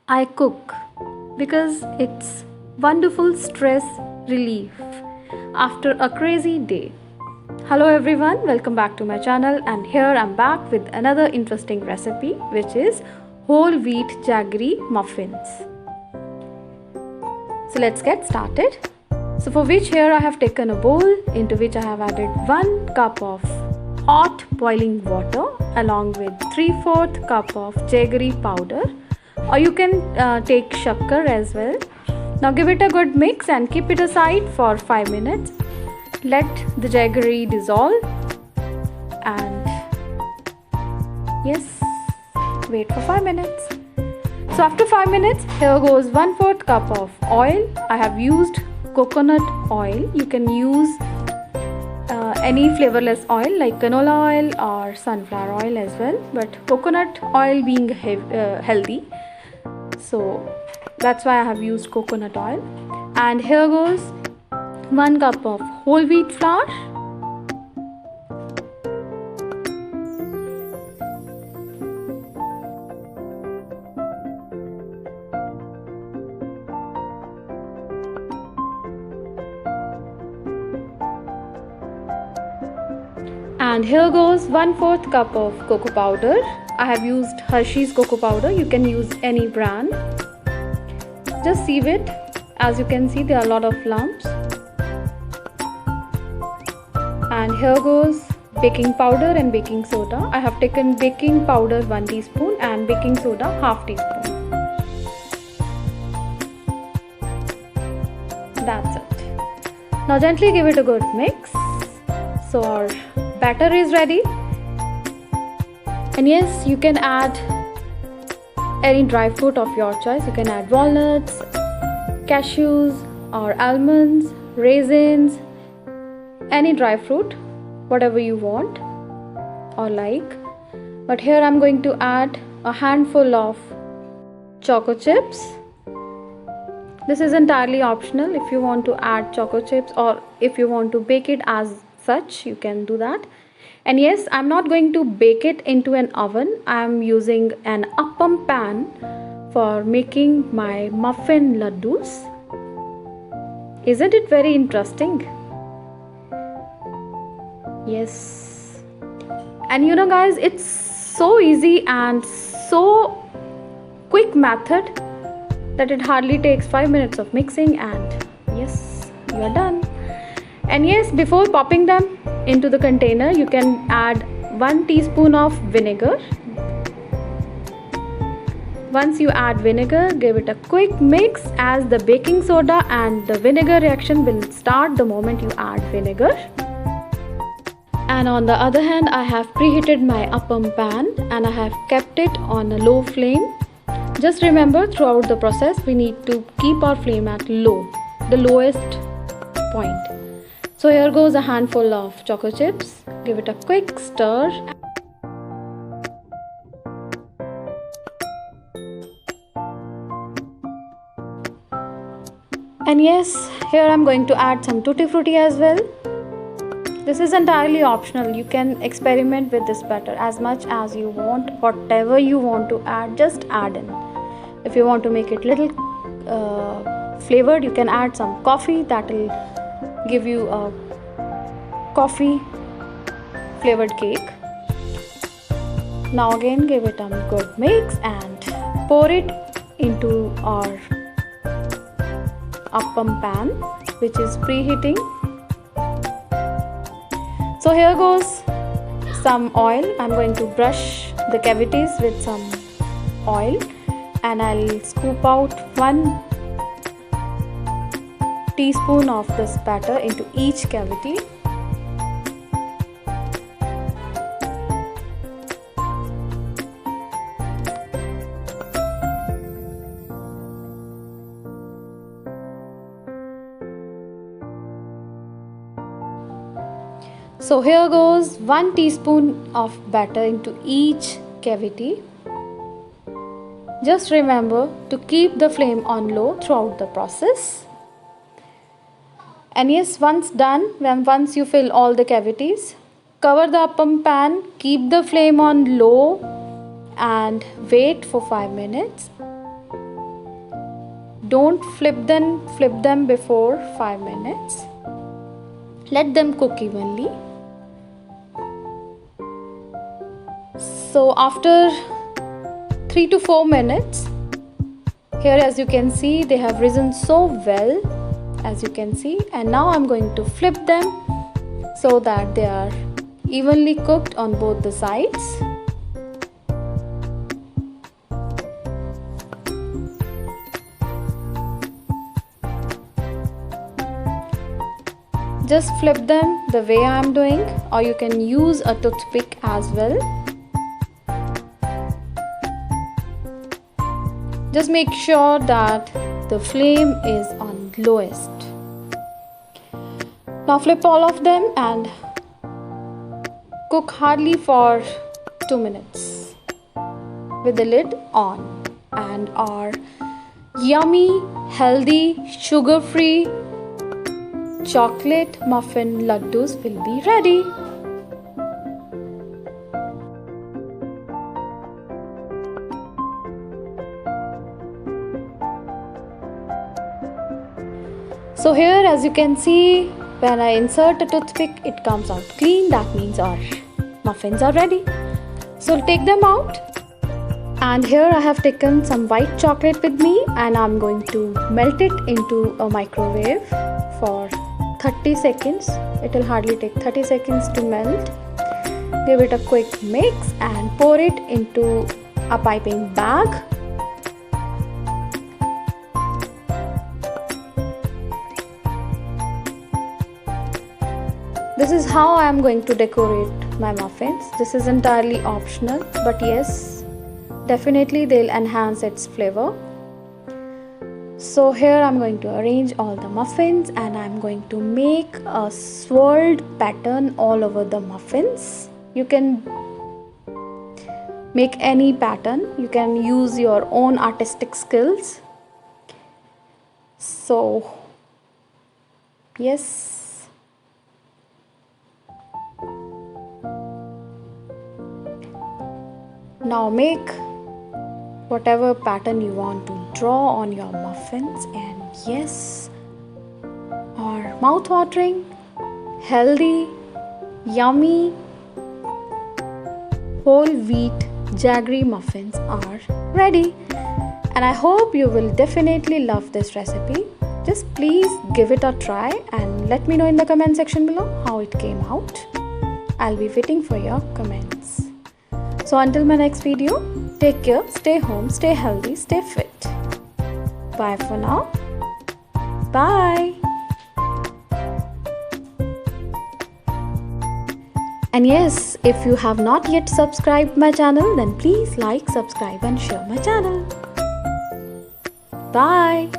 I cook because it's wonderful stress relief after a crazy day. Hello everyone, welcome back to my channel, and here I'm back with another interesting recipe, which is whole wheat jaggery muffins. So let's get started. So for which here I have taken a bowl into which I have added 1 cup of hot boiling water along with 3/4 cup of jaggery powder, or you can take shakkar as well. Now give it a good mix and keep it aside for 5 minutes. Let the jaggery dissolve and yes, wait for 5 minutes. So after 5 minutes, here goes 1/4 cup of oil. I have used coconut oil. You can use any flavorless oil like canola oil or sunflower oil as well, but coconut oil being healthy, so that's why I have used coconut oil. And here goes 1 cup of whole wheat flour, and here goes 1/4 cup of cocoa powder. I have used Hershey's cocoa powder. You can use any brand. Just sieve it. As you can see, there are a lot of lumps. And here goes baking powder and baking soda. I have taken baking powder 1 teaspoon and baking soda 1/2 teaspoon. That's it. Now gently give it a good mix. So our batter is ready. And yes, you can add any dry fruit of your choice. You can add walnuts, cashews or almonds, raisins, any dry fruit, whatever you want or like. But here I'm going to add a handful of choco chips. This is entirely optional. If you want to add choco chips or if you want to bake it as such, you can do that. And yes, I'm not going to bake it into an oven. I'm using an appam pan for making my muffin laddus. Isn't it very interesting? Yes. And you know guys, it's so easy and so quick method that it hardly takes 5 minutes of mixing, and yes, you are done. And yes, before popping them into the container, you can add 1 teaspoon of vinegar. Once you add vinegar, give it a quick mix, as the baking soda and the vinegar reaction will start the moment you add vinegar. And on the other hand, I have preheated my appam pan and I have kept it on a low flame. Just remember, throughout the process we need to keep our flame at low, the lowest point. So here goes a handful of choco chips. Give it a quick stir. And yes, here I'm going to add some tutti frutti as well. This is entirely optional. You can experiment with this batter as much as you want. Whatever you want to add, just add in. If you want to make it little flavored, you can add some coffee. That will give you a coffee flavored cake. Now again, give it a good mix and pour it into our appam pan, which is preheating. So here goes some oil. I'm going to brush the cavities with some oil, and I'll scoop out 1 teaspoon of this batter into each cavity. So here goes 1 teaspoon of batter into each cavity. Just remember to keep the flame on low throughout the process. And yes, once done, once you fill all the cavities, cover the appam pan, keep the flame on low and wait for 5 minutes. don't flip them before 5 minutes. Let them cook evenly. So after 3 to 4 minutes, here as you can see, they have risen so well, as you can see, and now I'm going to flip them so that they are evenly cooked on both the sides. Just flip them the way I am doing, or you can use a toothpick as well. Just make sure that the flame is on lowest. Now flip all of them and cook hardly for 2 minutes with the lid on, and our yummy, healthy, sugar-free chocolate muffin laddus will be ready. So here as you can see, when I insert a toothpick, it comes out clean. That means our muffins are ready. So take them out. And here I have taken some white chocolate with me, and I'm going to melt it into a microwave for 30 seconds. It will hardly take 30 seconds to melt. Give it a quick mix and pour it into a piping bag. This is how I am going to decorate my muffins. This is entirely optional, but yes, definitely they'll enhance its flavor. So here I'm going to arrange all the muffins, and I'm going to make a swirled pattern all over the muffins. You can make any pattern. You can use your own artistic skills. So yes. Now make whatever pattern you want to draw on your muffins, and yes, our mouth-watering, healthy, yummy, whole wheat jaggery muffins are ready. And I hope you will definitely love this recipe. Just please give it a try and let me know in the comment section below how it came out. I'll be waiting for your comments. So until my next video, take care, stay home, stay healthy, stay fit. Bye for now. Bye. And yes, if you have not yet subscribed my channel, then please like, subscribe and share my channel. Bye.